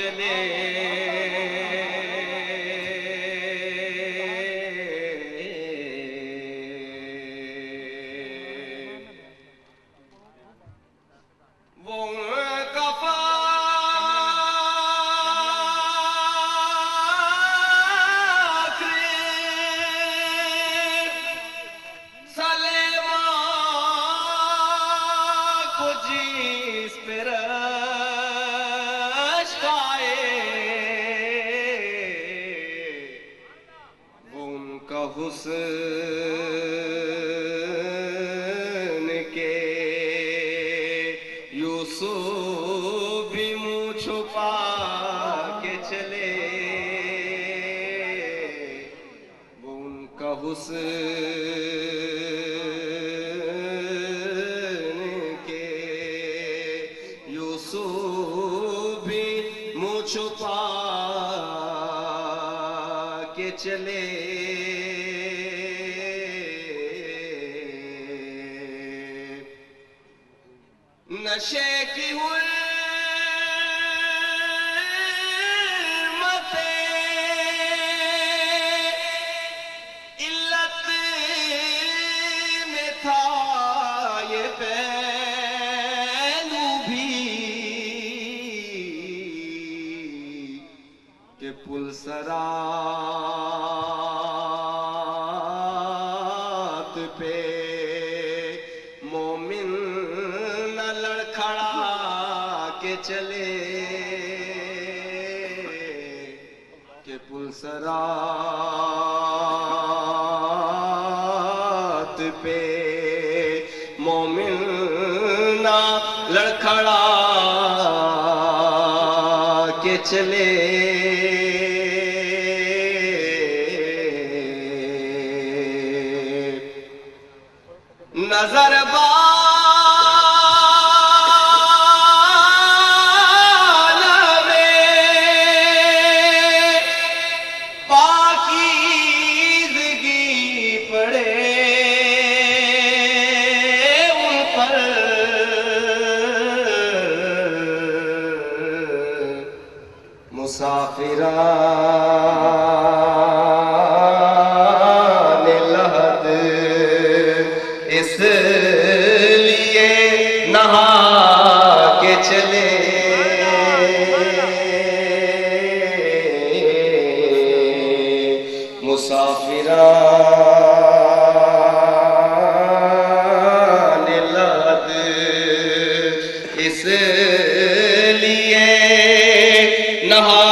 چلے وہ کفا جس پر اشکائے ان کا حسن کے یوسف بھی منہ چھپا کے چلے وہ ان کا حسن بھی منہ چھپا کے چلے نشے کی حرمتیں علت میں تھا یہ پہلو بھی کہ پل صراط پہ مومن نہ لڑکھڑا کے چلے کہ پل صراط پہ مومن نہ لڑکھڑا کے چلے نظر بالا میں پاکیزگی پڑے ان پر مسافران لحد اس لیے نہا کے چلے مسافران لحد اس لیے نہا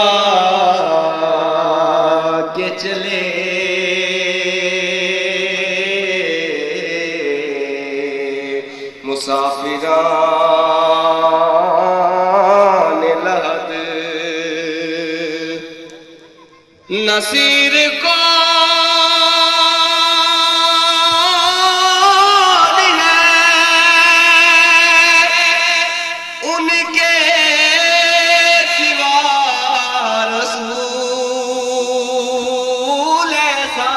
کے چلے مسافران لحد نصیر کون ہے ان کے سوا رسول ایسا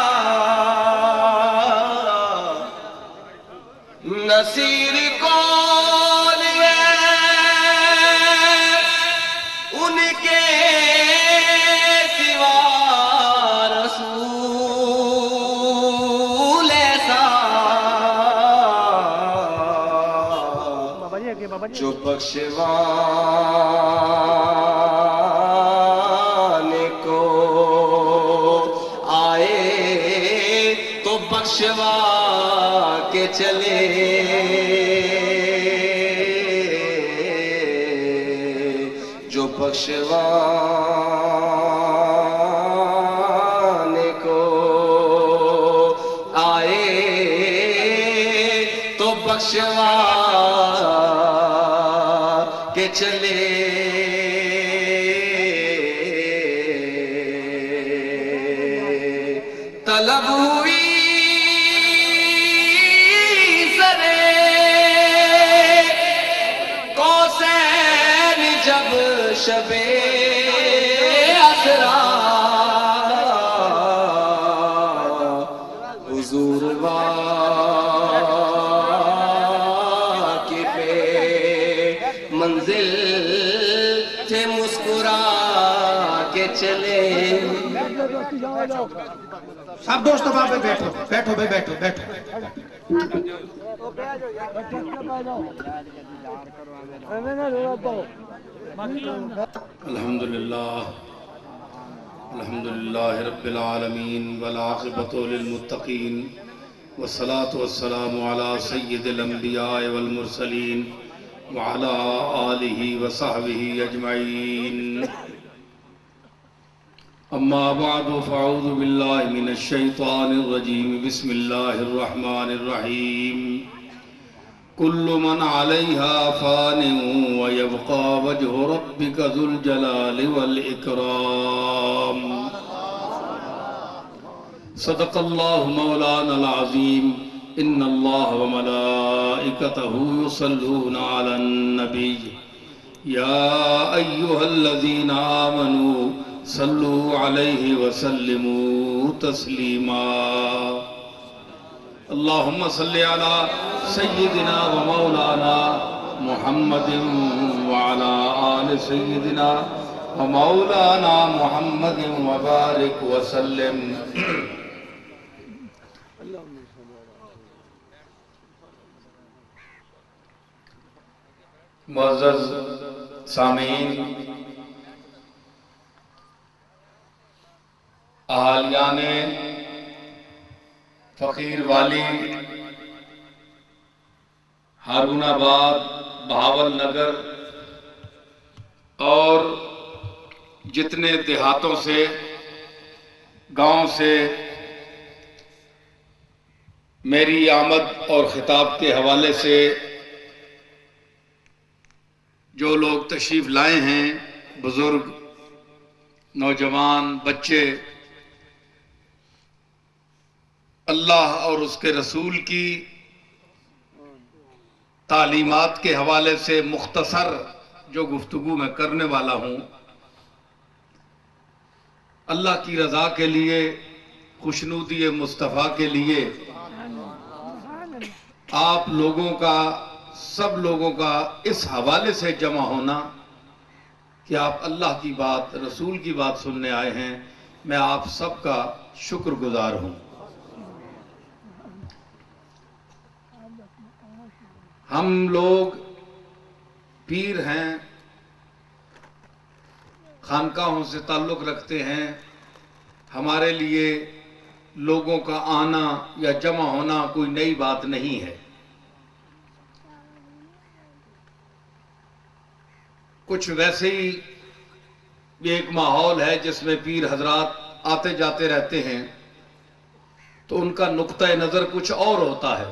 نصیر کون ہے ان کے سوا رسول ایسا جو بخشوان کو آئے تو بخشوا کے چلے جو بخشوان کو آئے تو بخشوا کے چلے طلب ہوئی جب شب اسرا حضور واقف منزل تھے مسکرا سب دوست وہاں پہ بیٹھو بیٹھو بھائی بیٹھو بیٹھو الحمدللہ رب العالمین والعاقبۃ للمتقین والصلاة والسلام علی سید الانبیاء والمرسلین وعلى آلہ وصحبہ اجمعین اما بعد فاعوذ باللہ من الشیطان الرجیم بسم اللہ الرحمن الرحیم کل من علیہا فان ویبقى وجہ ربک ذو الجلال والاکرام صدق اللہ مولانا العظیم ان اللہ وملائکتہ یصلون علی النبی یا ایہا الذین آمنوا صلوا علیہ وسلموا تسلیما اللہم صلی علی سیدنا و مولانا محمد وعلی آل سیدنا و مولانا محمد وبارک وسلم معزز سامعین، اہالیان فقیر والی ہارون آباد بہاول نگر اور جتنے دیہاتوں سے گاؤں سے میری آمد اور خطاب کے حوالے سے جو لوگ تشریف لائے ہیں، بزرگ، نوجوان، بچے، اللہ اور اس کے رسول کی تعلیمات کے حوالے سے مختصر جو گفتگو میں کرنے والا ہوں، اللہ کی رضا کے لیے، خوشنودی مصطفیٰ کے لیے آپ لوگوں کا، سب لوگوں کا اس حوالے سے جمع ہونا کہ آپ اللہ کی بات، رسول کی بات سننے آئے ہیں، میں آپ سب کا شکر گزار ہوں۔ ہم لوگ پیر ہیں، خانقاہوں سے تعلق رکھتے ہیں، ہمارے لیے لوگوں کا آنا یا جمع ہونا کوئی نئی بات نہیں ہے۔ کچھ ویسے ہی ایک ماحول ہے جس میں پیر حضرات آتے جاتے رہتے ہیں، تو ان کا نقطہ نظر کچھ اور ہوتا ہے،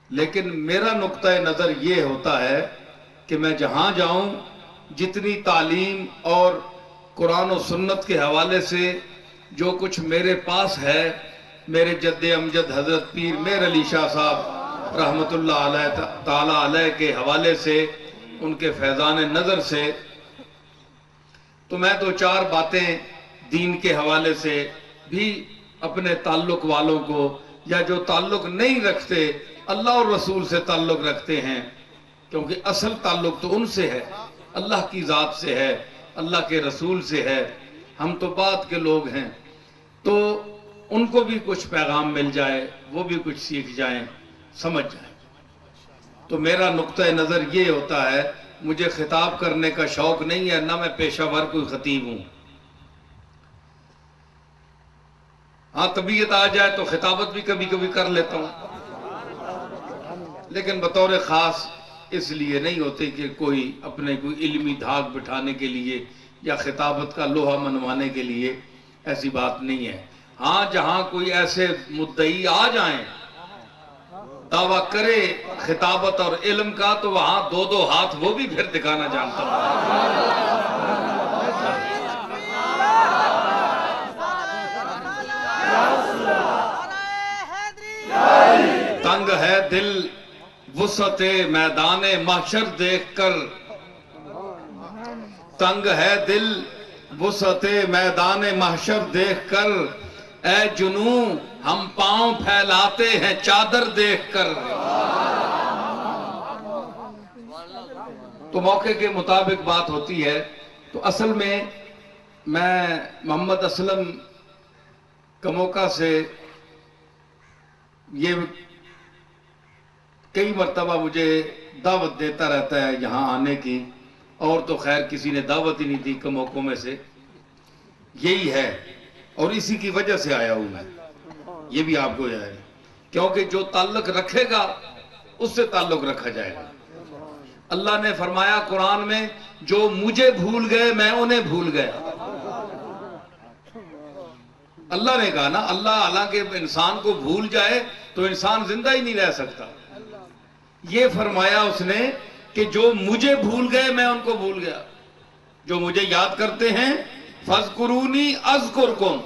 لیکن میرا نقطہ نظر یہ ہوتا ہے کہ میں جہاں جاؤں جتنی تعلیم اور قرآن و سنت کے حوالے سے جو کچھ میرے پاس ہے، میرے جد امجد حضرت پیر میر علی شاہ صاحب رحمت اللہ علیہ تعالیٰ علیہ کے حوالے سے، ان کے فیضان نظر سے، تو میں دو چار باتیں دین کے حوالے سے بھی اپنے تعلق والوں کو، یا جو تعلق نہیں رکھتے اللہ اور رسول سے تعلق رکھتے ہیں، کیونکہ اصل تعلق تو ان سے ہے، اللہ کی ذات سے ہے، اللہ کے رسول سے ہے، ہم تو بعد کے لوگ ہیں، تو ان کو بھی کچھ پیغام مل جائے، وہ بھی کچھ سیکھ جائیں، سمجھ جائیں۔ تو میرا نقطہ نظر یہ ہوتا ہے، مجھے خطاب کرنے کا شوق نہیں ہے، نہ میں پیشہ ور کوئی خطیب ہوں۔ ہاں طبیعت آ جائے تو خطابت بھی کبھی کبھی کر لیتا ہوں، لیکن بطور خاص اس لیے نہیں ہوتے کہ کوئی اپنے کوئی علمی دھاگ بٹھانے کے لیے یا خطابت کا لوہا منوانے کے لیے، ایسی بات نہیں ہے۔ ہاں جہاں کوئی ایسے مدعی آ جائیں، دعویٰ کرے خطابت اور علم کا، تو وہاں دو دو ہاتھ وہ بھی پھر دکھانا جانتا ہوں۔ تنگ ہے دل وسعت میدان محشر دیکھ کر، تنگ ہے دل وسعت میدان محشر دیکھ کر، اے جنوں ہم پاؤں پھیلاتے ہیں چادر دیکھ کر۔ تو موقع کے مطابق بات ہوتی ہے، تو اصل میں میں محمد اسلم کموکا سے یہ کئی مرتبہ مجھے دعوت دیتا رہتا ہے یہاں آنے کی، اور تو خیر کسی نے دعوت ہی نہیں دی کموکوں میں سے، یہی ہے اور اسی کی وجہ سے آیا ہوں میں، یہ بھی آپ کو یاد ہے، کیونکہ جو تعلق رکھے گا اس سے تعلق رکھا جائے گا۔ اللہ نے فرمایا قرآن میں، جو مجھے بھول گئے میں انہیں بھول گیا۔ اللہ نے کہا نا، اللہ حالانکہ انسان کو بھول جائے تو انسان زندہ ہی نہیں رہ سکتا، یہ فرمایا اس نے کہ جو مجھے بھول گئے میں ان کو بھول گیا۔ جو مجھے یاد کرتے ہیں فَاذْكُرُونِي أَذْكُرْكُمْ،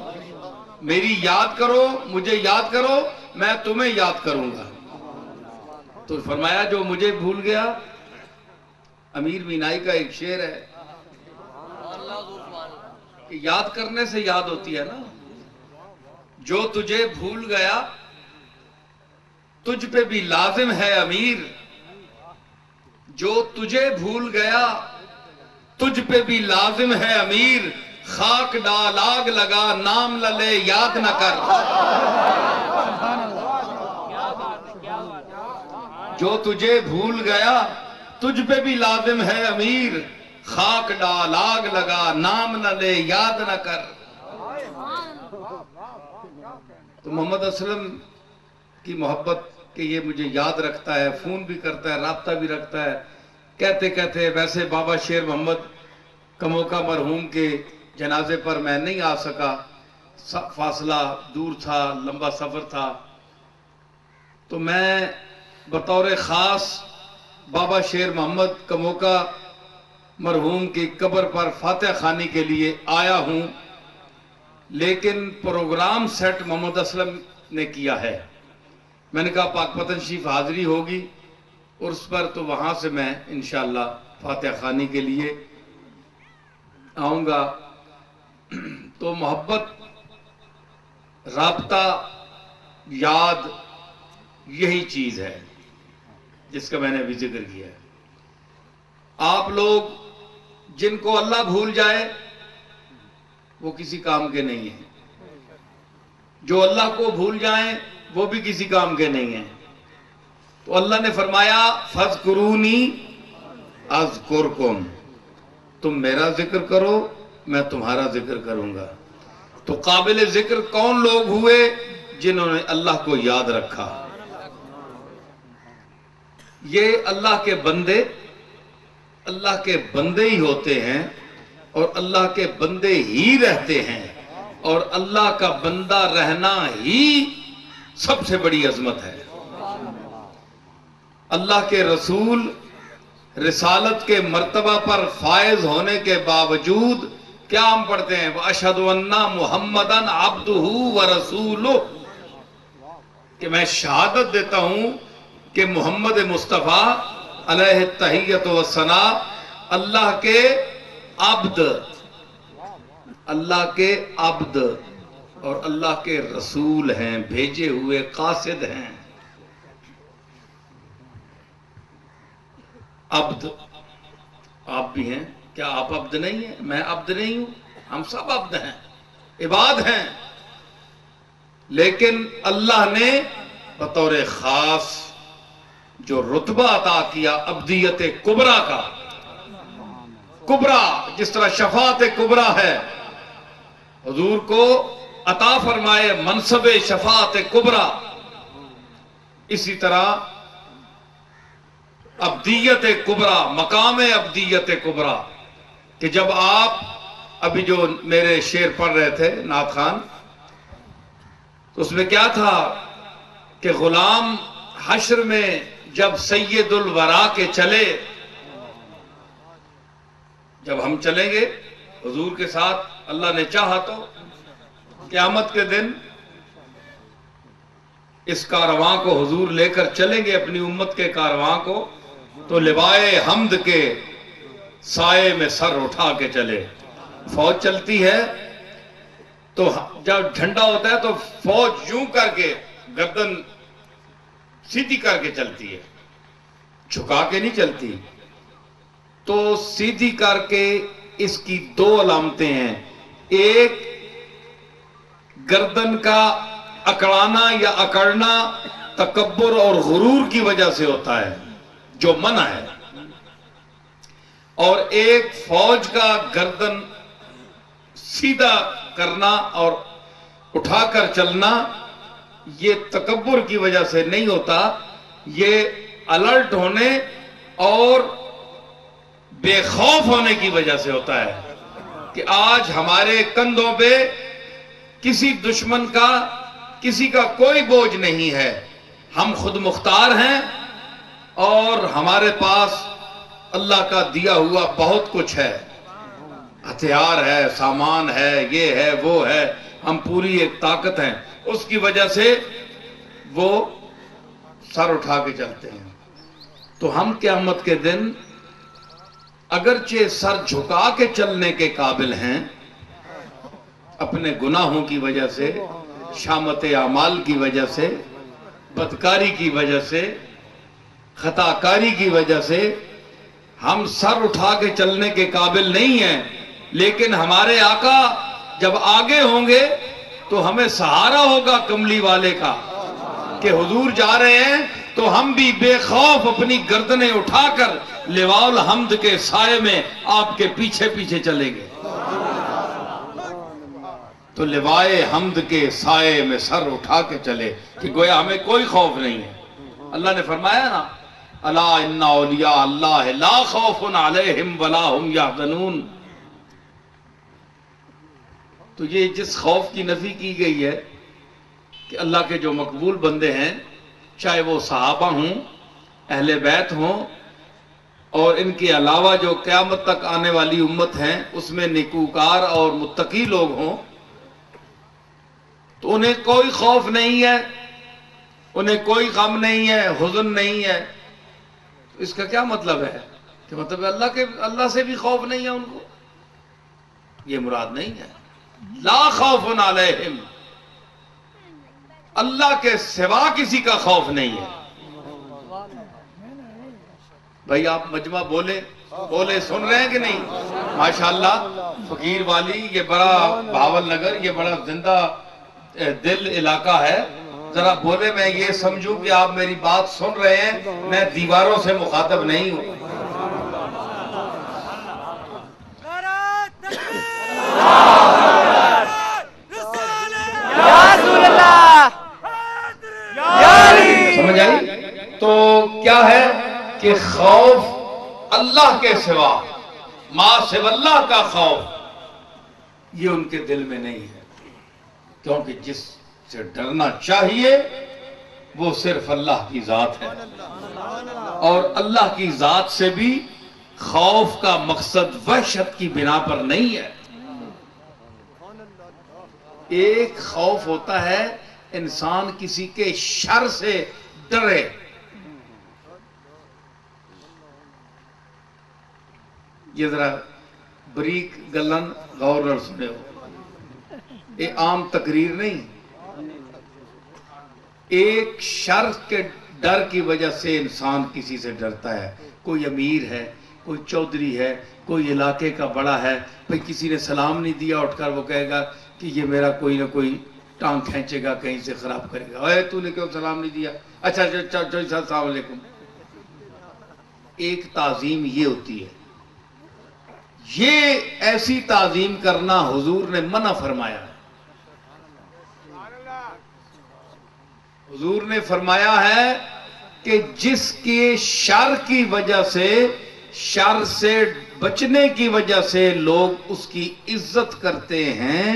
میری یاد کرو، مجھے یاد کرو، میں تمہیں یاد کروں گا۔ تو فرمایا جو مجھے بھول گیا، امیر مینائی کا ایک شعر ہے کہ یاد کرنے سے یاد ہوتی ہے نا، جو تجھے بھول گیا تجھ پہ بھی لازم ہے امیر، جو تجھے بھول گیا تجھ پہ بھی لازم ہے امیر، خاک ڈال آگ لگا نام للے یاد نہ کر۔ جو تجھے بھول گیا تجھ پہ بھی لازم ہے امیر، خاک ڈال آگ لگا نام نہ لے یاد نہ کر۔ تو محمد اسلم کی محبت کہ یہ مجھے یاد رکھتا ہے، فون بھی کرتا ہے، رابطہ بھی رکھتا ہے، کہتے کہتے ویسے بابا شیر محمد کموکا مرحوم کے جنازے پر میں نہیں آ سکا، فاصلہ دور تھا، لمبا سفر تھا، تو میں بطور خاص بابا شیر محمد کموکا مرحوم کی قبر پر فاتحہ خوانی کے لیے آیا ہوں، لیکن پروگرام سیٹ محمد اسلم نے کیا ہے۔ میں نے کہا پاک پتن شریف حاضری ہوگی اور اس پر، تو وہاں سے میں انشاءاللہ فاتحہ خوانی کے لیے آؤں گا۔ تو محبت، رابطہ، یاد، یہی چیز ہے جس کا میں نے ابھی ذکر کیا ہے۔ آپ لوگ جن کو اللہ بھول جائے وہ کسی کام کے نہیں ہیں، جو اللہ کو بھول جائیں وہ بھی کسی کام کے نہیں ہیں۔ تو اللہ نے فرمایا فَاذْكُرُونِي أَذْكُرْكُمْ، تم میرا ذکر کرو میں تمہارا ذکر کروں گا۔ تو قابل ذکر کون لوگ ہوئے؟ جنہوں نے اللہ کو یاد رکھا۔ یہ اللہ کے بندے ہی ہوتے ہیں اور اللہ کے بندے ہی رہتے ہیں، اور اللہ کا بندہ رہنا ہی سب سے بڑی عظمت ہے۔ اللہ کے رسول رسالت کے مرتبہ پر فائز ہونے کے باوجود کیا ہم پڑھتے ہیں؟ وَأَشْهَدُ أَنَّ مُحَمَّدًا عَبْدُهُ وَرَسُولُهُ، کہ میں شہادت دیتا ہوں کہ محمد مصطفیٰ علیہ التحیت والثناء اللہ کے عبد اور اللہ کے رسول ہیں، بھیجے ہوئے قاصد ہیں۔ عبد آپ بھی ہیں، کیا آپ عبد نہیں ہیں؟ میں عبد نہیں ہوں، ہم سب عبد ہیں، عباد ہیں، لیکن اللہ نے بطور خاص جو رتبہ عطا کیا عبدیت کبریٰ کا، کبریٰ جس طرح شفاعت کبریٰ ہے، حضور کو عطا فرمائے منصب شفاعت کبریٰ، اسی طرح عبدیت کبریٰ، مقام عبدیت کبریٰ، کہ جب آپ ابھی جو میرے شعر پڑھ رہے تھے نعت خان، تو اس میں کیا تھا کہ غلام حشر میں جب سید الورا کے چلے، جب ہم چلیں گے حضور کے ساتھ اللہ نے چاہا تو قیامت کے دن اس کارواں کو حضور لے کر چلیں گے، اپنی امت کے کارواں کو، تو لوائے حمد کے سائے میں سر اٹھا کے چلے۔ فوج چلتی ہے تو جب جھنڈا ہوتا ہے تو فوج یوں کر کے گردن سیدھی کر کے چلتی ہے، جھکا کے نہیں چلتی۔ تو سیدھی کر کے اس کی دو علامتیں ہیں، ایک گردن کا اکڑانا یا اکڑنا تکبر اور غرور کی وجہ سے ہوتا ہے جو منع ہے، اور ایک فوج کا گردن سیدھا کرنا اور اٹھا کر چلنا یہ تکبر کی وجہ سے نہیں ہوتا، یہ الرٹ ہونے اور بے خوف ہونے کی وجہ سے ہوتا ہے کہ آج ہمارے کندھوں پہ کسی دشمن کا، کسی کا کوئی بوجھ نہیں ہے، ہم خود مختار ہیں اور ہمارے پاس اللہ کا دیا ہوا بہت کچھ ہے، ہتھیار ہے، سامان ہے، یہ ہے، وہ ہے، ہم پوری ایک طاقت ہیں، اس کی وجہ سے وہ سر اٹھا کے چلتے ہیں۔ تو ہم قیامت کے دن اگرچہ سر جھکا کے چلنے کے قابل ہیں، اپنے گناہوں کی وجہ سے، شامت اعمال کی وجہ سے، بدکاری کی وجہ سے، خطاکاری کی وجہ سے ہم سر اٹھا کے چلنے کے قابل نہیں ہیں، لیکن ہمارے آقا جب آگے ہوں گے تو ہمیں سہارا ہوگا کملی والے کا کہ حضور جا رہے ہیں تو ہم بھی بے خوف اپنی گردنیں اٹھا کر لواء الحمد کے سائے میں آپ کے پیچھے پیچھے چلیں گے۔ تو لوائے حمد کے سائے میں سر اٹھا کے چلے کہ گویا ہمیں کوئی خوف نہیں ہے۔ اللہ نے فرمایا نا، الا ان اولیاء اللہ لا خوف علیہم ولا هم یحزنون۔ تو یہ جس خوف کی نفی کی گئی ہے کہ اللہ کے جو مقبول بندے ہیں، چاہے وہ صحابہ ہوں، اہل بیت ہوں، اور ان کے علاوہ جو قیامت تک آنے والی امت ہیں اس میں نیکوکار اور متقی لوگ ہوں، تو انہیں کوئی خوف نہیں ہے، انہیں کوئی غم نہیں ہے، حزن نہیں ہے۔ تو اس کا کیا مطلب ہے کہ مطلب اللہ سے بھی خوف نہیں ہے ان کو؟ یہ مراد نہیں ہے۔ لا خوف علیہم، اللہ کے سوا کسی کا خوف نہیں ہے۔ بھائی آپ مجمع بولے سن رہے ہیں کہ نہیں؟ ماشاءاللہ فقیر والی، یہ بڑا بھاول نگر، یہ بڑا زندہ دل علاقہ ہے، ذرا بولے میں یہ سمجھوں کہ آپ میری بات سن رہے ہیں، میں دیواروں سے مخاطب نہیں ہوں۔ سمجھ آئی؟ تو کیا ہے کہ خوف اللہ کے سوا، ما سوا اللہ کا خوف، یہ ان کے دل میں نہیں ہے، کیونکہ جس سے ڈرنا چاہیے وہ صرف اللہ کی ذات ہے، اور اللہ کی ذات سے بھی خوف کا مقصد وحشت کی بنا پر نہیں ہے۔ ایک خوف ہوتا ہے انسان کسی کے شر سے ڈرے، یہ ذرا بریک گلن غور نال سنے ہو، یہ عام تقریر نہیں، ایک شر کے ڈر کی وجہ سے انسان کسی سے ڈرتا ہے۔ کوئی امیر ہے، کوئی چودھری ہے، کوئی علاقے کا بڑا ہے، بھئی کسی نے سلام نہیں دیا، اٹھ کر وہ کہے گا کہ یہ میرا کوئی نہ کوئی ٹانگ کھینچے گا، کہیں سے خراب کرے گا، اے تو نے کیوں سلام نہیں دیا؟ اچھا السلام علیکم۔ ایک تعظیم یہ ہوتی ہے، یہ ایسی تعظیم کرنا حضور نے منع فرمایا ہے۔ حضور نے فرمایا ہے کہ جس کے شر کی وجہ سے، شر سے بچنے کی وجہ سے لوگ اس کی عزت کرتے ہیں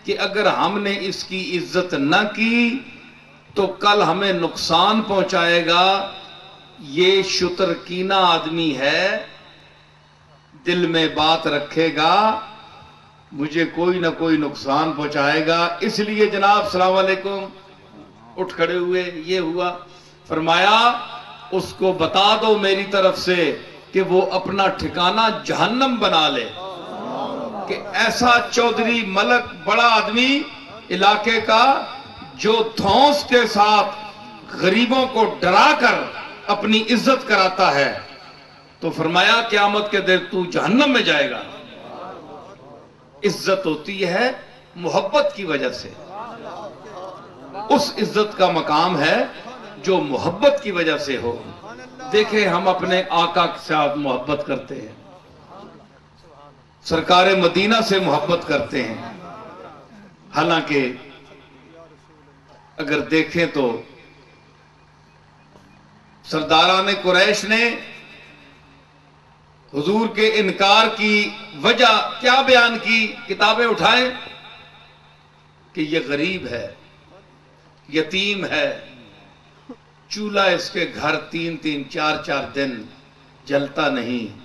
کہ اگر ہم نے اس کی عزت نہ کی تو کل ہمیں نقصان پہنچائے گا، یہ شترکینہ آدمی ہے، دل میں بات رکھے گا، مجھے کوئی نہ کوئی نقصان پہنچائے گا، اس لیے جناب السلام علیکم اٹھ کھڑے ہوئے، یہ ہوا۔ فرمایا اس کو بتا دو میری طرف سے کہ وہ اپنا ٹھکانہ جہنم بنا لے، کہ ایسا چودھری ملک بڑا آدمی علاقے کا جو دھونس کے ساتھ غریبوں کو ڈرا کر اپنی عزت کراتا ہے، تو فرمایا قیامت کے دن تو جہنم میں جائے گا۔ عزت ہوتی ہے محبت کی وجہ سے. اس عزت کا مقام ہے جو محبت کی وجہ سے ہو. دیکھیں ہم اپنے آقا کے ساتھ محبت کرتے ہیں, سرکار مدینہ سے محبت کرتے ہیں, حالانکہ اگر دیکھیں تو سرداران قریش نے حضور کے انکار کی وجہ کیا بیان کی؟ کتابیں اٹھائیں کہ یہ غریب ہے, یتیم ہے, چولہا اس کے گھر 3-3 4-4 دن جلتا نہیں,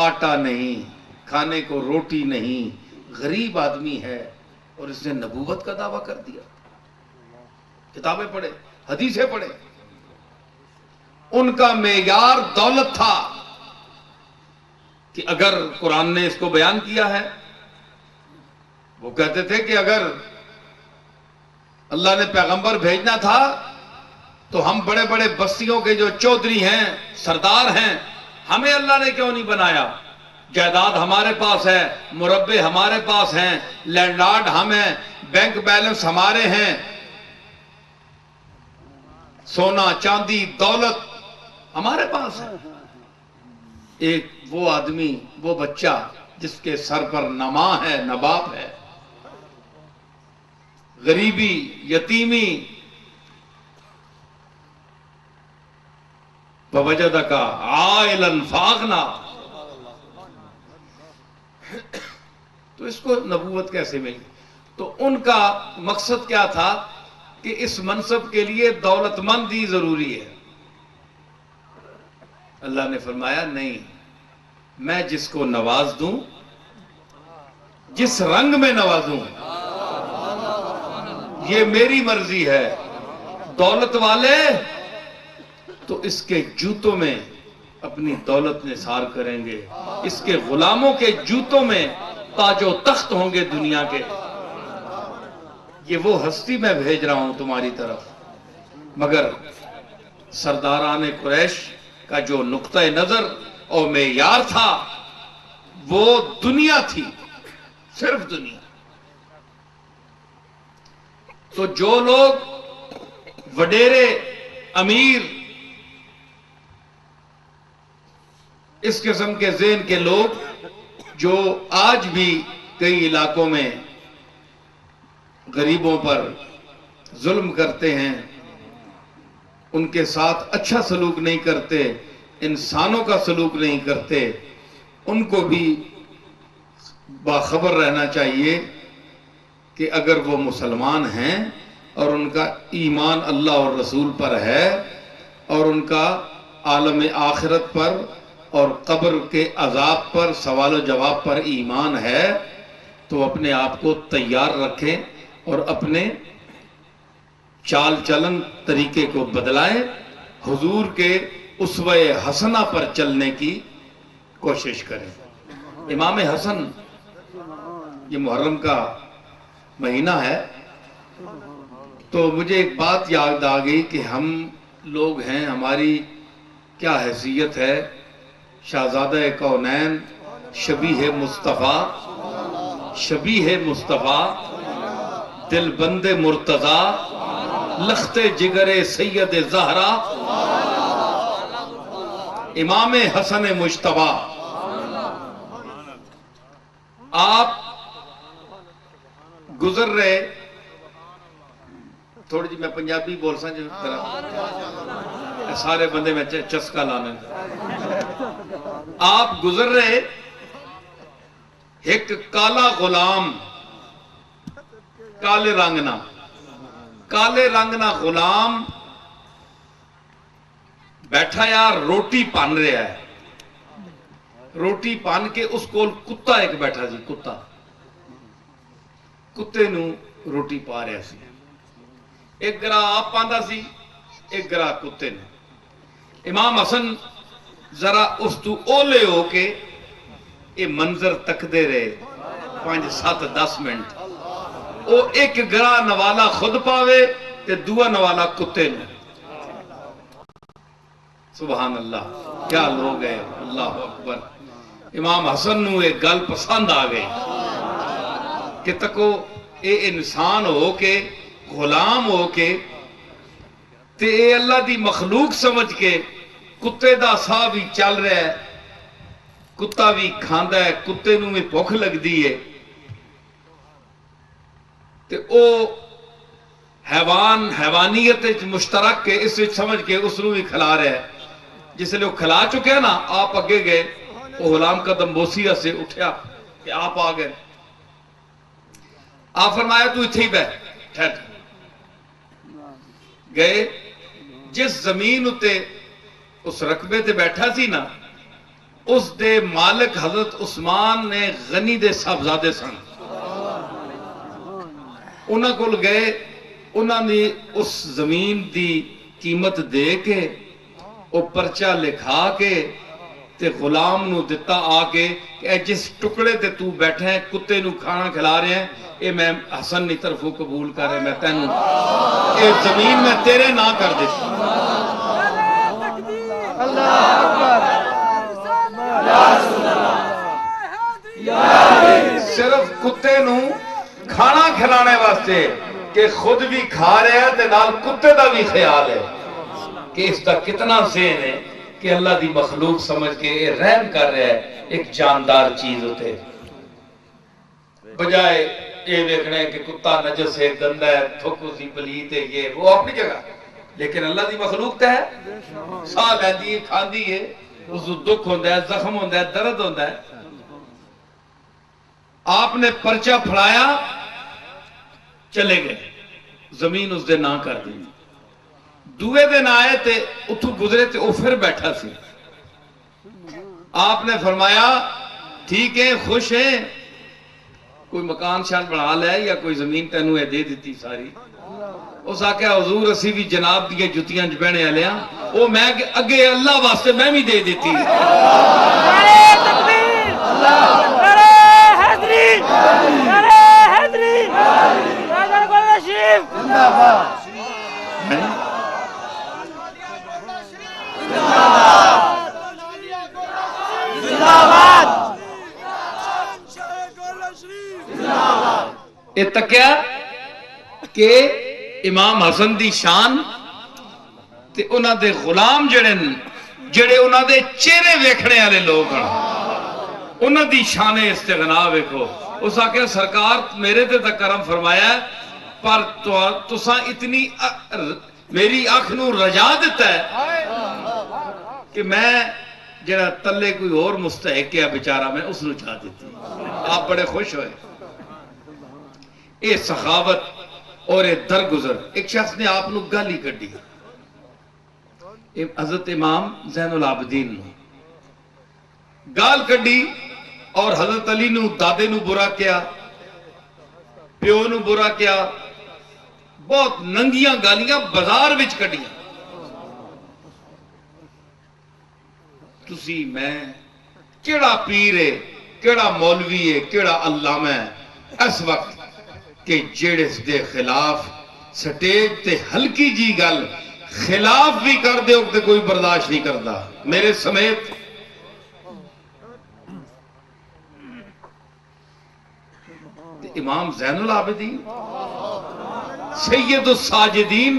آٹا نہیں, کھانے کو روٹی نہیں, غریب آدمی ہے, اور اس نے نبوت کا دعویٰ کر دیا. کتابیں پڑھیں, حدیثیں پڑھیں. ان کا معیار دولت تھا کہ اگر قرآن نے اس کو بیان کیا ہے, وہ کہتے تھے کہ اگر اللہ نے پیغمبر بھیجنا تھا تو ہم بڑے بڑے بستیوں کے جو چودھری ہیں, سردار ہیں, ہمیں اللہ نے کیوں نہیں بنایا؟ جائیداد ہمارے پاس ہے, مربے ہمارے پاس ہیں, لینڈ لارڈ ہم ہیں, بینک بیلنس ہمارے ہیں, سونا چاندی دولت ہمارے پاس ہے. ایک وہ آدمی, وہ بچہ جس کے سر پر نما ہے, نباب ہے, غریبی, یتیمی, وَوَجَدَكَ عَائِلًا فَأَغْنَىٰ, تو اس کو نبوت کیسے ملی؟ تو ان کا مقصد کیا تھا کہ اس منصب کے لیے دولت مندی ضروری ہے. اللہ نے فرمایا نہیں, میں جس کو نواز دوں, جس رنگ میں نوازوں, یہ میری مرضی ہے. دولت والے تو اس کے جوتوں میں اپنی دولت نثار کریں گے, اس کے غلاموں کے جوتوں میں تاج و تخت ہوں گے دنیا کے. یہ وہ ہستی میں بھیج رہا ہوں تمہاری طرف. مگر سرداران قریش کا جو نقطہ نظر اور معیار تھا وہ دنیا تھی, صرف دنیا. تو جو لوگ وڈیرے, امیر, اس قسم کے ذہن کے لوگ جو آج بھی کئی علاقوں میں غریبوں پر ظلم کرتے ہیں, ان کے ساتھ اچھا سلوک نہیں کرتے, انسانوں کا سلوک نہیں کرتے, ان کو بھی باخبر رہنا چاہیے کہ اگر وہ مسلمان ہیں اور ان کا ایمان اللہ اور رسول پر ہے اور ان کا عالم آخرت پر اور قبر کے عذاب پر, سوال و جواب پر ایمان ہے, تو اپنے آپ کو تیار رکھیں اور اپنے چال چلن طریقے کو بدلائیں, حضور کے اسوہ حسنہ پر چلنے کی کوشش کریں. امام حسن, یہ محرم کا مہینہ ہے, تو مجھے ایک بات یاد آ گئی کہ ہم لوگ ہیں, ہماری کیا حیثیت ہے, شہزادہ کونین, شبیہ مصطفیٰ, شبیہ مصطفیٰ, دل بند مرتضیٰ, لخت جگر سید زہرا, امام حسن مجتبی. آپ گزر رہے, تھوڑی جی میں پنجابی بول سا جو طرح سارے بندے میں چسکا لانے. آپ گزر رہے, ایک کالا غلام, کالے رنگ نہ غلام بیٹھا یار, روٹی پان رہا ہے. روٹی پان کے اس کو کتا ایک بیٹھا سی, کتے نو روٹی پا رہا سی. ایک گرا آپ پاندا سی, ایک گرا کتے نے. امام حسن ذرا اس تو اولے ہو کے یہ منظر تکدے رہے 5-7-10 منٹ. او ایک گرا نوالا خود پاوے تے دوا نوالا کتے نے. سبحان اللہ, کیا لوگ ہیں, اللہ اکبر. امام حسن نو ایک گل پسند آ گئی. کہ تکو اے انسان ہو کے غلام ہو کے تے اے اللہ دی مخلوق سمجھ کے کتے دا سا بھی چل رہا ہے، کتا بھی کھاندا ہے، کتے نوں بھی بھوک لگدی ہے، تے او حیوان حیوانیت مشترک کے اس وچ سمجھ کے اس نوں بھی کھلا رہا ہے۔ جس لئے وہ کھلا چکے نا، آپ اگے گئے، وہ غلام قدم بوسیہ سے اٹھیا کہ آپ آ گئے۔ آپ فرمایا تو اتھے ہی بیٹھ گئے، جس زمین اتے اس رقبے تے بیٹھا سی نا، اس دے مالک حضرت عثمان نے غنی دے صاحبزادے سن، انہاں کول گئے، انہاں نے اس زمین دی قیمت دے کے او پرچہ لکھا کے تے غلام نو دتا آ کے کہ اے جس ٹکڑے تے تو بیٹھے ہیں کتے نو کھانا کھلا رہے ہیں، اے میں حسن نی طرفوں قبول کر رہے، میں تینوں اے زمین میں تیرے نہ کر دیتی۔ صرف کتے نو کھانا کھلانے واسطے کہ خود بھی کھا رہے ہیں تے نال کتے دا بھی خیال ہے کہ اس کا کتنا ذہن ہے کہ اللہ دی مخلوق سمجھ کے اے رحم کر رہا ہے ایک جاندار چیز ہوتے، بجائے اے دیکھنے کہ کتا نجس ہے، گندہ ہے، تھک اسی پلیت ہے، یہ وہ اپنی جگہ، لیکن اللہ دی مخلوق تے ہے، ساہ لیندی ہے، کھاندی ہے، اس کو دکھ ہوندہ ہے، زخم ہوندہ ہے، درد ہوندہ ہے۔ آپ نے پرچہ پھڑایا، چلے گئے، زمین اس دے نہ کر دی۔ دوے دن آئے تے اتھو گزرے تے او پھر بیٹھا سی۔ آپ نے فرمایا ٹھیک ہے، خوش ہیں، کوئی مکان شان بنا لے یا کوئی زمین تینوں ہے دے دیتی ساری؟ اس آکھیا حضور اسی بھی جناب دیئے جتیاں جبینے علیاں، او میں اگے اللہ واسطے میں بھی دے دیتی۔ نعرہ تکبیر، نعرہ حیدری، نعرہ حیدری، راجہ گل رشید زندہ باد، اے تکیا کہ امام حسن دی شان تے انہاں دے غلام جڑے انہاں دے چہرے ویکھنے والے لوگ ہیں، انہاں دی شان استغنا ویکھو۔ اس آکھیا سرکار میرے تے تک کرم فرمایا ہے، پر تساں اتنی میری آنکھ نو رجا دیتا ہے کہ میں جڑا تلے کوئی اور مستحق کیا بیچارہ میں اس نو چاہ دیتی۔ آپ بڑے خوش ہوئے۔ اے سخاوت اور اے درگزر، ایک شخص نے آپ نو گالی کڈی، حضرت امام زین العابدین نو گال کڈی، اور حضرت علی نو دادے نو برا کیا، پیو نو برا کیا، بہت ننگیاں گالیاں بازار وچ کڈیاں۔ تسی میں کیڑا پیر ہے، کیڑا مولوی ہے، کیڑا علامہ ہے اس وقت کہ جیڑے دے خلاف سٹیج تے ہلکی جی گل خلاف بھی کر دے وقت کوئی برداشت نہیں کرتا، میرے سمیت۔ امام زین العابدین سید الساجدین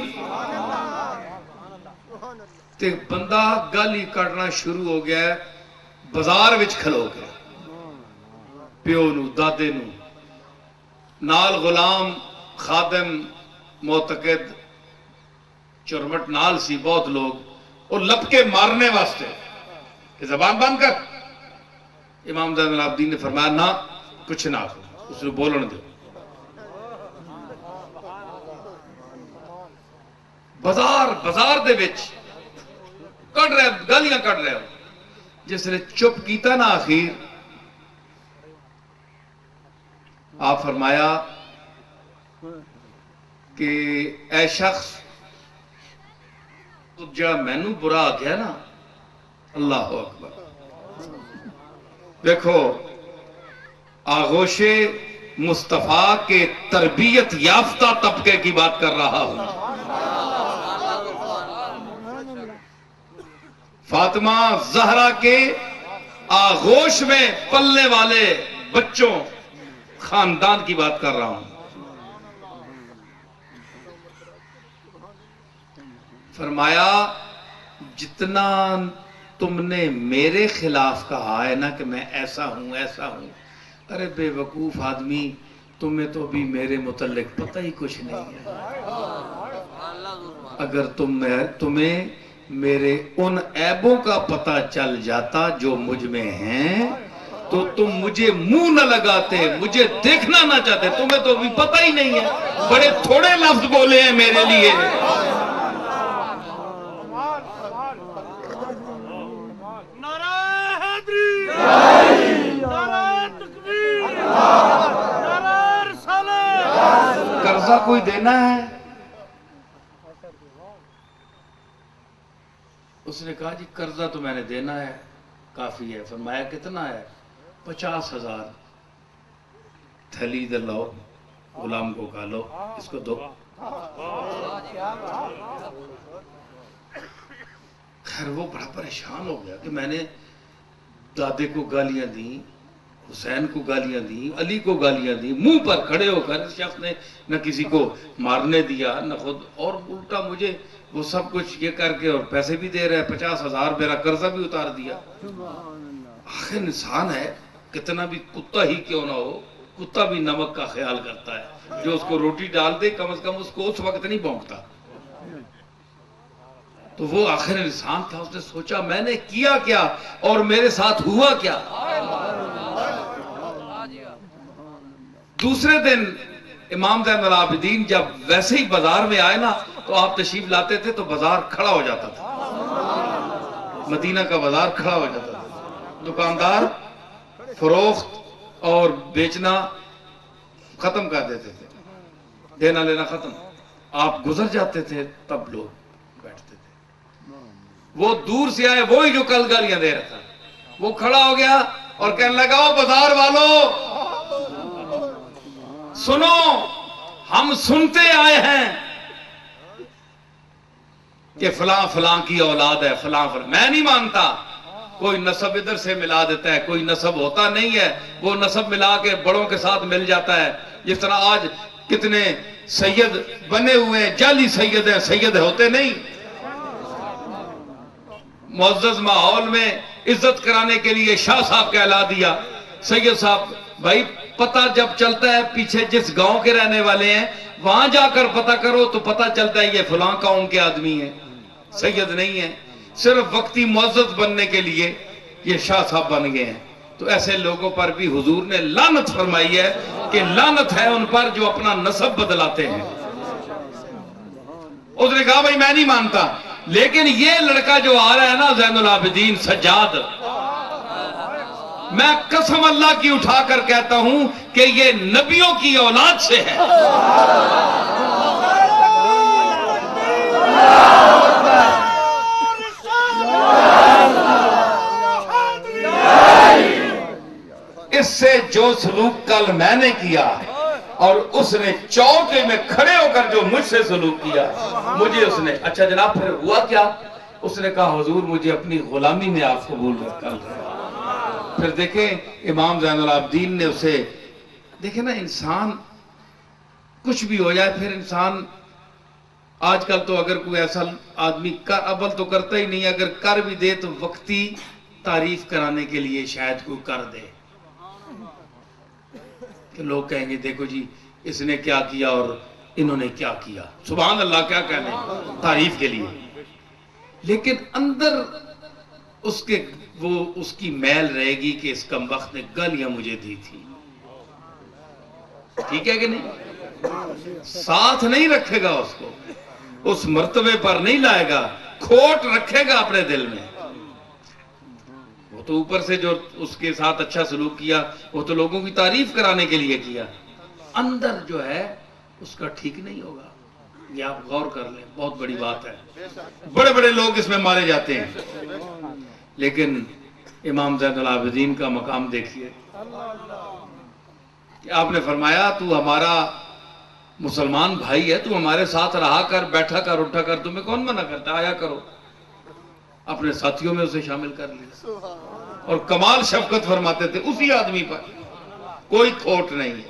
تے بندہ گالی کٹنا شروع ہو گیا ہے، بازار وچ کھلو گیا، پیو نو دادے نو نال غلام خادم معتقد چرمٹ نال سی بہت لوگ، اور لپ کے مارنے واسطے کہ زبان بند کر۔ امام زین العابدین نے فرمایا نہ کچھ نہ کرو، اس نے بولن دو۔ بازار دے وچ کٹ رہے گالیاں کٹ رہے ہو، جس نے چپ کیتا نا آخیر آپ فرمایا کہ اے شخص تو جڑا مینوں برا آ گیا نا، اللہ اکبر، دیکھو آغوش مصطفیٰ کے تربیت یافتہ طبقے کی بات کر رہا ہوں۔ فاطمہ زہرا کے آغوش میں پلنے والے بچوں، خاندان کی بات کر رہا ہوں. فرمایا جتنا تم نے میرے خلاف کہا ہے نا کہ میں ایسا ہوں ایسا ہوں، ارے بے وقوف آدمی، تمہیں تو بھی میرے متعلق پتہ ہی کچھ نہیں ہے. اگر تمہیں میرے ان عیبوں کا پتہ چل جاتا جو مجھ میں ہیں تو تم مجھے منہ نہ لگاتے، مجھے دیکھنا نہ چاہتے. تمہیں تو بھی پتہ ہی نہیں ہے، بڑے تھوڑے لفظ بولے ہیں میرے لیے. نعرہ حیدری، نعرہ تکبیر، نعرہ رسالت. قرضہ کوئی دینا ہے؟ اس نے کہا جی قرضہ تو میں نے دینا ہے، کافی ہے. فرمایا کتنا ہے؟ 50,000. تھلی ادھر لاؤ، غلام کو کہا لو اس کو دو. خیر وہ بڑا پریشان ہو گیا کہ میں نے دادے کو گالیاں دی، حسین کو گالیاں دی، علی کو گالیاں دی، منہ پر کھڑے ہو کر. اس شخص نے نہ کسی کو مارنے دیا نہ خود، اور الٹا مجھے وہ سب کچھ یہ کر کے اور پیسے بھی دے رہا ہے. 50,000 میرا قرضہ بھی اتار دیا. آخر انسان ہے، کتنا بھی کتا ہی کیوں نہ ہو، کتا بھی نمک کا خیال کرتا ہے. جو اس کو روٹی ڈال دے کم از کم اس کو اس وقت نہیں بھونکتا. تو وہ آخر انسان تھا، اس نے سوچا میں نے کیا کیا اور میرے ساتھ ہوا کیا. دوسرے دن امام زین العابدین جب ویسے ہی بازار میں آئے نا تو آپ تشریف لاتے تھے تو بازار کھڑا ہو جاتا تھا. مدینہ کا بازار کھڑا ہو جاتا تھا. دکاندار فروخت اور بیچنا ختم کر دیتے تھے، دینا لینا ختم. آپ گزر جاتے تھے تب لوگ بیٹھتے تھے. وہ دور سے آئے، وہی جو کل گالیاں دے رہا تھا، وہ کھڑا ہو گیا اور کہنے لگا او بازار والوں سنو، ہم سنتے آئے ہیں کہ فلاں فلاں کی اولاد ہے، فلاں فلاں. میں نہیں مانتا. کوئی نسب ادھر سے ملا دیتا ہے، کوئی نسب ہوتا نہیں ہے، وہ نسب ملا کے بڑوں کے ساتھ مل جاتا ہے. جس طرح آج کتنے سید بنے ہوئے ہیں، جعلی سید ہیں، سید ہوتے نہیں. معزز ماحول میں عزت کرانے کے لیے شاہ صاحب کہلا دیا، سید صاحب. بھائی پتہ جب چلتا ہے پیچھے جس گاؤں کے رہنے والے ہیں وہاں جا کر پتہ کرو تو پتہ چلتا ہے یہ فلاں قوم کے آدمی ہیں، سید نہیں ہیں. صرف وقتی معزز بننے کے لیے یہ شاہ صاحب بن گئے ہیں. تو ایسے لوگوں پر بھی حضور نے لعنت فرمائی ہے کہ لعنت ہے ان پر جو اپنا نسب بدلاتے ہیں. اس نے کہا بھائی میں نہیں مانتا، لیکن یہ لڑکا جو آ رہا ہے نا زین العابدین سجاد، میں قسم اللہ کی اٹھا کر کہتا ہوں کہ یہ نبیوں کی اولاد سے ہے. اس سے جو سلوک کل میں نے کیا اور اس نے چوکے میں کھڑے ہو کر جو مجھ سے سلوک کیا، مجھے اس نے اچھا جناب پھر ہوا کیا؟ اس نے کہا حضور مجھے اپنی غلامی میں آپ قبول کر لیں. پھر دیکھیں امام زین العابدین نے اسے، دیکھیں نا انسان کچھ بھی ہو جائے پھر انسان، آج کل تو اگر کوئی ایسا آدمی اول تو کرتا ہی نہیں، اگر کر بھی دے تو وقتی تعریف کرانے کے لیے شاید کوئی کر دے کہ لوگ کہیں گے دیکھو جی اس نے کیا کیا اور انہوں نے کیا کیا، سبحان اللہ کیا کہنے، تعریف کے لیے. لیکن اندر اس کی میل رہے گی کہ اس کمبخت نے گالیاں مجھے دی تھی. ٹھیک ہے کہ نہیں؟ ساتھ نہیں رکھے گا اس کو، اس مرتبے پر نہیں لائے گا، کھوٹ رکھے گا اپنے دل میں. وہ تو اوپر سے جو اس کے ساتھ اچھا سلوک کیا وہ تو لوگوں کی تعریف کرانے کے لیے کیا، اندر جو ہے اس کا ٹھیک نہیں ہوگا. یہ آپ غور کر لیں، بہت بڑی بات ہے. بڑے بڑے لوگ اس میں مارے جاتے ہیں، لیکن امام زین العابدین کا مقام دیکھیے. آپ نے فرمایا تو ہمارا مسلمان بھائی ہے، تو ہمارے ساتھ رہا کر، بیٹھا کر، اٹھا کر، تمہیں کون منع کرتا، آیا کرو. اپنے ساتھیوں میں اسے شامل کر لیا اور کمال شفقت فرماتے تھے اسی آدمی پر، کوئی کھوٹ نہیں ہے.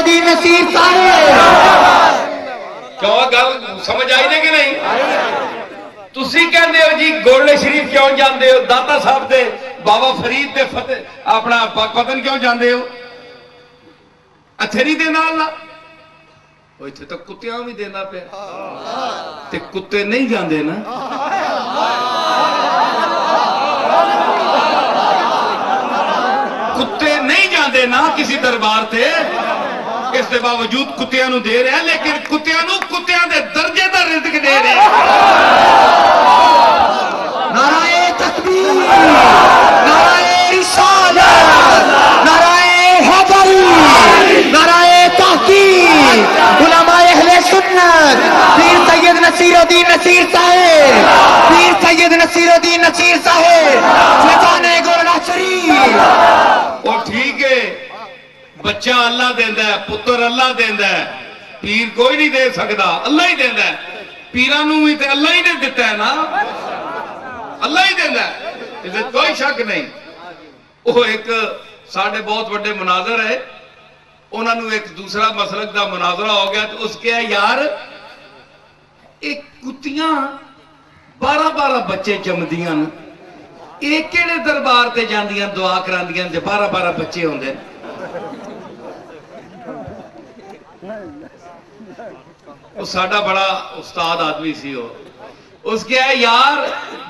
الدین نصیر صاحب کیوں گل سمجھ آئی نے کہ نہیں؟ تسی کہندے ہو جی گولڈے شریف کیوں جاندے ہو، داتا صاحب دے بابا فرید دے فتح اپنا پاکپتن کیوں جاندے ہو؟ اچھے نہیں دینا اللہ وہ اتنے تو کتیاں بھی دینا پہ تے کتے نہیں جاندے نا کتے نہیں جاندے نا کسی دربار تے، اس دے باوجود کتیاں نو دے رہے ہیں، لیکن کتیاں نو کتیاں دے درجے دا رزق دے رہے ہیں۔ نعرہ تکبیر، نعرہ رسالت، نعرہ حیدر، نعرہ تحقیق، علماء اہل سنت، پیر سید نصیر الدین نصیر صاحب، پیر سید نصیر الدین نصیر صاحب، فیضان گولڈا شریف۔ وہ ٹھیک ہے بچہ اللہ دیندا ہے، پتر اللہ دیندا ہے، پیر کوئی نہیں دے سکتا، اللہ ہی دیندا ہے، پیرانوں بھی تے اللہ ہی نے دیتا ہے نا، اللہ ہی دیندا ہے، اس میں کوئی شک نہیں۔ وہ ایک ساڑھے بہت بڑے مناظر ہے، انہوں نے ایک دوسرا مسلک دا مناظرہ ہو گیا تو اس کے یار ایک کتیاں 12 بچے جمدیاں ایک کیڑے دربار تے جاندیاں دعا کراندیاں جے 12 بچے ہوندے وہ ساڑھا بڑا استاد آدمی سی ہو، اس کے یار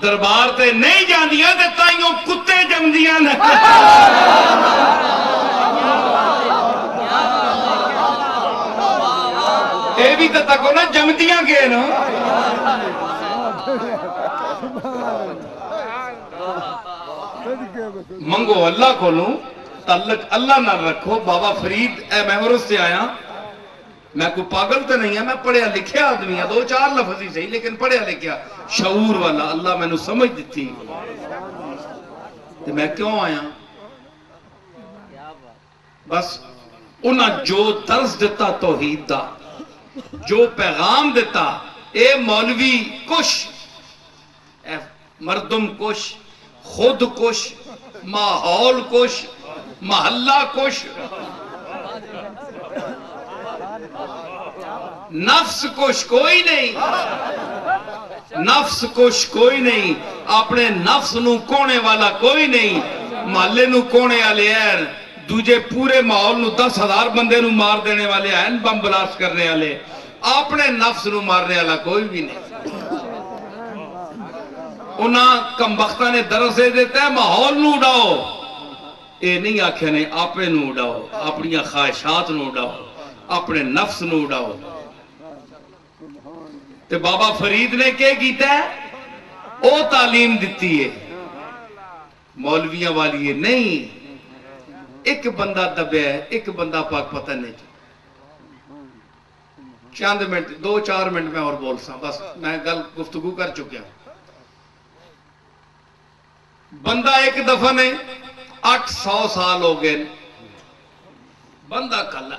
دربار تے نہیں جاندیاں تے تائیوں کتے جمدیاں اے بھی تو تکو نا جمدیاں کے نا منگو اللہ کو لوں تعلق اللہ نہ رکھو۔ بابا فرید اے محورس سے آیا، میں کوئی پاگل تو نہیں ہے، میں پڑھیا لکھیا آدمی ہے، 2-4 لفظ ہی صحیح لیکن پڑھیا لکھیا شعور والا، اللہ میں نے سمجھ دیتی تو میں کیوں آیا؟ بس انہاں جو درس دیتا توحید دا، جو پیغام دیتا، اے مولوی کش، اے مردم کش، خود کش، ماحول کش، محلہ کش، نفس کش کوئی نہیں، نفس کش کوئی نہیں، اپنے نفس نو کونے والا کوئی نہیں، محلے نو کونے والے ہیں، دوجے پورے ماحول نو 10,000 بندے نو مار دینے والے ہیں، بم بلاسٹ کرنے والے، اپنے نفس نو مارنے والا کوئی بھی نہیں۔ انہاں کمبختہ نے درس دے دیتا ہے ماحول نو اڑاؤ، اے نہیں آکھے نے اپنے نو اڑاؤ، اپنی خواہشات نو اڑاؤ، اپنے نفس نو اڑاؤ۔ تے بابا فرید نے کیا کیتا ہے؟ او تعلیم دیتی ہے مولویاں والی ہے نہیں، ایک بندہ دبیا ہے، ایک بندہ پاک پتہ نہیں، چند منٹ 2-4 منٹ میں اور بول سا، بس میں گل گفتگو کر چکیا۔ بندہ ایک دفعہ نے 800 سال ہو گئے، بندہ کلا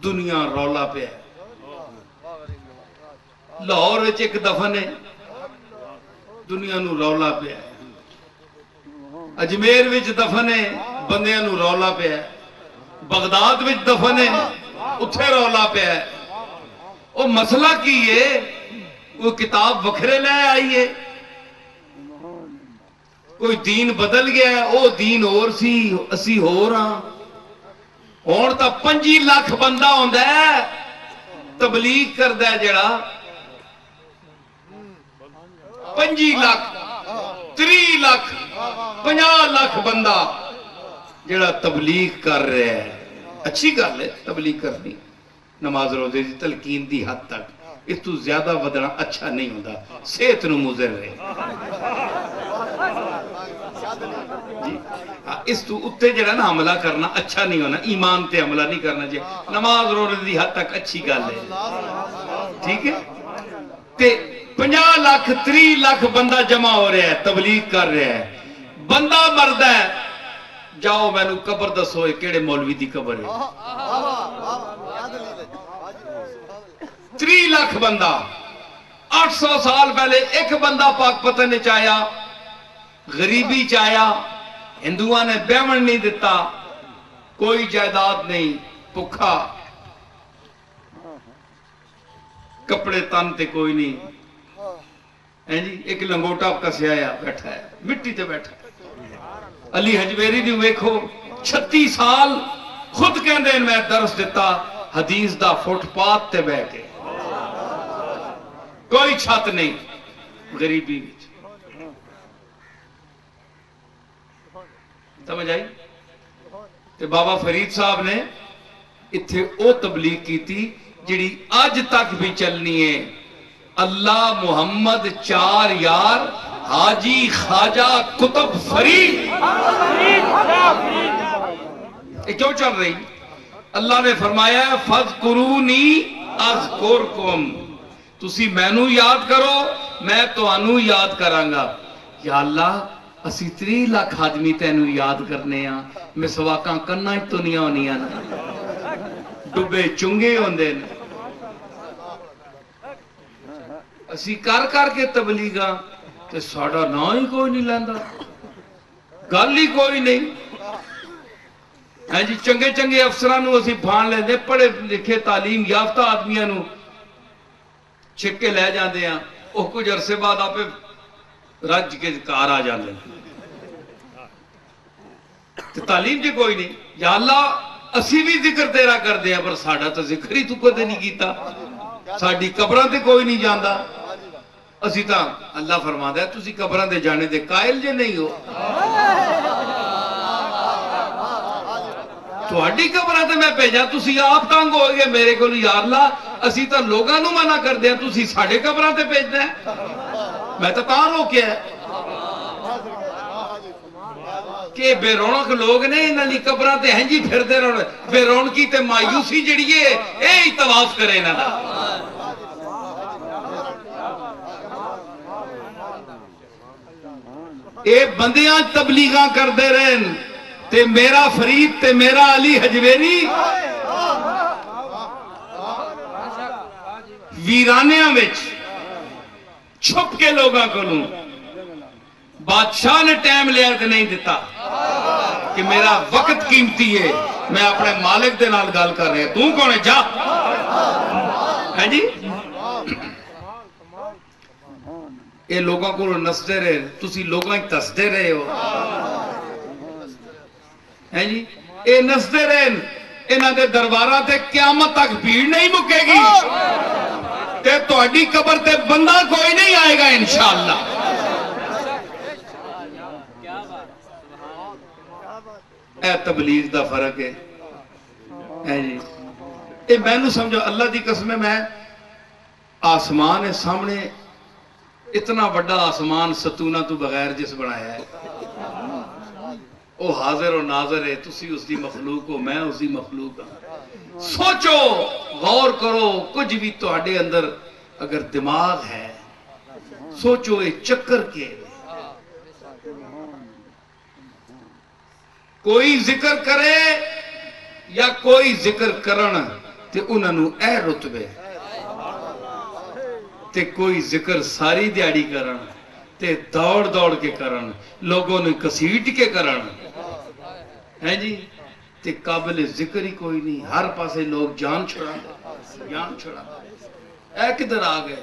دنیا رولا پہ ہے، لاہور وچ ایک دفعہ نے دنیا نو رولا پہ ہے، اجمیر وچ دفعہ نے بندیاں نو رولا پہ ہے، بغداد وچ دفعہ نے اتھے رولا پہ ہے۔ وہ مسئلہ کی ہے وہ کتاب وکھرے لے آئیے، کوئی دین بدل گیا ہے، وہ دین اور سی اسی ہو رہا ہون تا 25 لاکھ بندہ ہوندا ہے تبلیغ کردا ہے جڑا 25 لاکھ 30 لاکھ 50 لاکھ بندہ جڑا تبلیغ کر رہا ہے، اچھی گل ہے تبلیغ کرنی، نماز روزے دی تلقین دی حد تک، اس تو زیادہ ودنا اچھا نہیں ہوتا، صحت نو مضر رہے جی، اس تو اتے جڑا نا حملہ کرنا اچھا نہیں ہونا، ایمان تے حملہ نہیں کرنا چاہیے، نماز روزے دی حد تک اچھی گل ہے، ٹھیک ہے؟ تے 50 لاکھ 30 لاکھ بندہ جمع ہو رہا ہے، تبلیغ کر رہا ہے، بندہ مرد ہے، جاؤ میں نو قبر دسو کیڑے مولوی دی قبر ہے، 30 لاکھ بندہ، 800 سال پہلے ایک بندہ پاک پتن نے چاہیا، غریبی چاہیا، ہندوان نے بیمن نہیں دیتا، کوئی جائیداد نہیں, بھکھا, کپڑے تن تے کوئی نہیں جی, ایک لنگوٹا کسیا بیٹھا ہے, مٹی تے بیٹھا. علی حجویری دی ویکھو 36 سال خود کہندے میں درس دیتا حدیث دا فٹ پاتھ تے بہ کے, کوئی چھت نہیں, غریبی وچ. سمجھ آئی؟ تے بابا فرید صاحب نے اتھے او تبلیغ کی تھی جڑی آج تک بھی چلنی ہے. اللہ محمد 4 یار حاجی خواجہ کتب فرید. یہ کیوں چل رہی؟ اللہ نے فرمایا فَاذْكُرُونِي أَذْكُرْكُمْ, تسی مینوں یاد کرو میں تانوں یاد کرانگا. یا اللہ اسی 3 لاکھ آدمی تینوں یاد کرنے ہاں, مسواکاں کناں تو نہیں ہونیاں نا, ڈبے چنگے ہوندے نے. اسی کر کے تبلیغاں تے ساڈا نام ہی کوئی نہیں لیندا, گل ہی کوئی نہیں. ہاں جی, چنگے چنگے افسراں نو اسی بھان لیندے, پڑھے لکھے تعلیم یافتہ آدمیاں نو چھک کے لے جاندے ہاں, وہ کچھ عرصے بعد آپ رج کے کار آ جاندے ہیں. تعلیم جی کوئی نہیں. یا اللہ اسی بھی ذکر تیرا کر دے ہیں, پر ساڈا تو ذکر ہی تو کدے نہیں کیتا, ساڈی قبراں تے کوئی نہیں جاندا. اسی تا اللہ فرماتا ہے تسی قبراں دے جانے دے قائل جے نہیں ہو. تہاڈی قبراں تے میں بھیجا, تسی آپ تنگ ہو گئے میرے کول. یا اللہ اسی تا لوگاں نو منع کر دیا, تسی ساڈے قبراں تے بھیجنا ہے. میں تو تاں روکیا ہے کہ بے رونق لوگ نے, انہاں دی قبراں تے ہیں جی پھردے رہن. بے رونقی تے مایوسی جڑی ہے اے ہی طواف کرے انہاں دا. اے بندیاں تبلیغاں کر دے رہن تے میرا فرید تے میرا علی حجویری ویرانیاں وچ چھپ کے لوگاں کو لوں. بادشاہ نے ٹائم لیا تے نہیں دیتا کہ میرا وقت قیمتی ہے, میں اپنے مالک دے نال گل کر رہے ہیں, تو کون ہے جا. ہے جی, اے لوگاں کو نسدے رہے, تسی لوگاں ہی تسدے رہے ہو. ہے جی, اے نسدے رہے, انہاں دے درباراں تے قیامت تک بھیڑ نہیں مکے گی, تے تہاڈی قبر تے بندہ کوئی نہیں آئے گا انشاءاللہ. اے تبلیغ دا فرق ہے. جی اے میں نو سمجھو, اللہ دی قسم میں آسمان ہے سامنے, اتنا بڑا آسمان ستونہ تو بغیر جس بنایا ہے, او حاضر و ناظر ہے. تسی اس دی مخلوق ہو, میں اس دی مخلوق ہوں. سوچو, غور کرو, کچھ بھی تہاڈے اندر اگر دماغ ہے سوچو اے چکر کے. کوئی ذکر کرے یا کوئی ذکر کرن تے انہاں نو اے رتبے, تے کوئی ذکر ساری دیاڑی کرن تے دوڑ دوڑ کے کرن, لوگوں نے کسیٹ کے کرن. ہے جی, تے قابل ذکر ہی کوئی نہیں. ہر پاسے لوگ جان چھڑا دے, جان چھڑا دے. اے کدھر آ گئے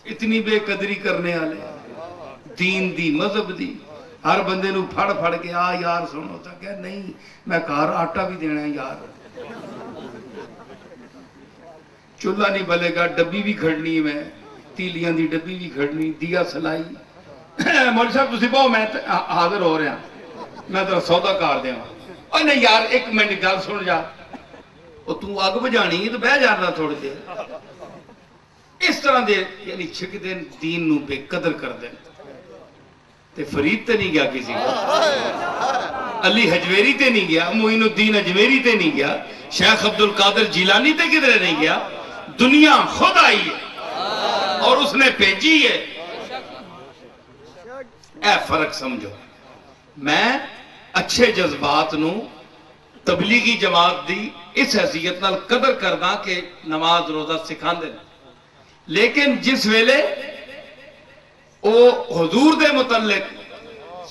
اتنی بے قدری کرنے والے دین دی, مذہب دی. ہر بندے نو پھڑ پھڑ کے آ یار سنو, تا کہ نہیں میں کار آٹا بھی دینا ہے یار, چولہا نہیں بلے گا, ڈبی بھی کھڑنی میں, تیلیاں دی ڈبی بھی کھڑنی, دیا سلائی. مولوی صاحب تسی بہو, میں حاضر ہو رہا, میں تو سودا کار دیا. اور نہیں یار ایک منٹ گل سن جا, وہ تو اگ بجانی تو بہ جانا تھوڑے دیر. اس طرح دے یعنی چھک دین, دین نو بے قدر کر دین. تے فرید تے نہیں گیا کسی کو, علی حجویری تے نہیں گیا, معین الدین اجمیری تے نہیں گیا, شیخ عبدالقادر جیلانی تے کدھر نہیں گیا. دنیا خود آئی ہے اور اس نے بھیجی ہے. اے فرق سمجھو. میں اچھے جذبات نو تبلیغی جماعت دی اس حیثیت نال قدر کرنا کہ نماز روزہ سکھان دینا, لیکن جس ویلے او حضور دے متعلق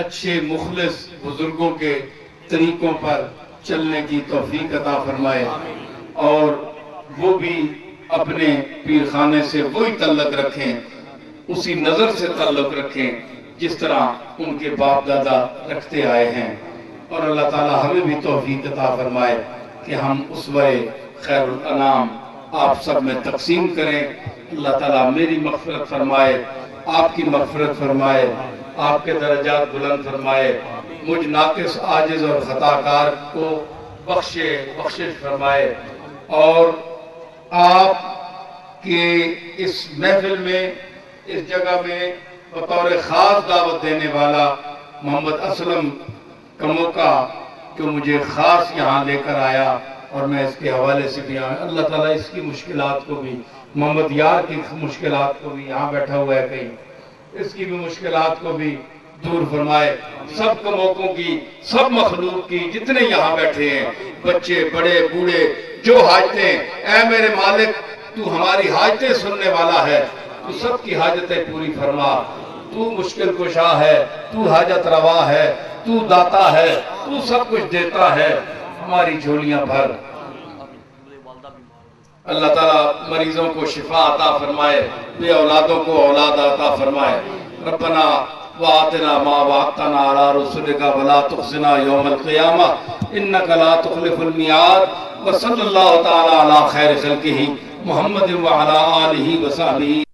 اچھے مخلص بزرگوں کے طریقوں پر چلنے کی توفیق عطا فرمائے اور وہ بھی اپنے پیر خانے سے وہی تعلق رکھیں، اسی نظر سے تعلق رکھیں جس طرح ان کے باپ دادا رکھتے آئے ہیں، اور اللہ تعالی ہمیں بھی توفیق عطا فرمائے کہ ہم اسوہ خیر الانام آپ سب میں تقسیم کریں۔ اللہ تعالیٰ میری مغفرت فرمائے، آپ کی مغفرت فرمائے، آپ کے درجات بلند فرمائے، مجھ ناقص عاجز اور خطا کار کو بخشش فرمائے، اور آپ کے اس محفل میں، اس جگہ میں بطور خاص دعوت دینے والا محمد اسلم کمو کا جو مجھے خاص یہاں لے کر آیا، اور میں اس کے حوالے سے بھی اللہ تعالیٰ اس کی مشکلات کو بھی، محمد یار کی مشکلات کو بھی، یہاں بیٹھا ہوا ہے کہیں، اس کی بھی مشکلات کو بھی دور فرمائے، سب کموکوں کی، سب مخلوق کی، جتنے یہاں بیٹھے ہیں، بچے بڑے بوڑھے، جو حاجتیں، اے میرے مالک تو ہماری حاجتیں سننے والا ہے، تو سب کی حاجتیں پوری فرما، تو مشکل کشا ہے، تو حاجت روا ہے، تو داتا ہے، تو سب کچھ دیتا ہے، ہماری جھولیاں بھر۔ اللہ تعالیٰ مریضوں کو شفا عطا فرمائے، بے اولادوں کو اولاد عطا فرمائے۔ ربنا وآتنا ما وعدتنا على رسلك ولا تخزنا يوم القيامة إنك لا تخلف الميعاد وصلى الله تعالى على خير خلقه محمد وعلى آله وصحبه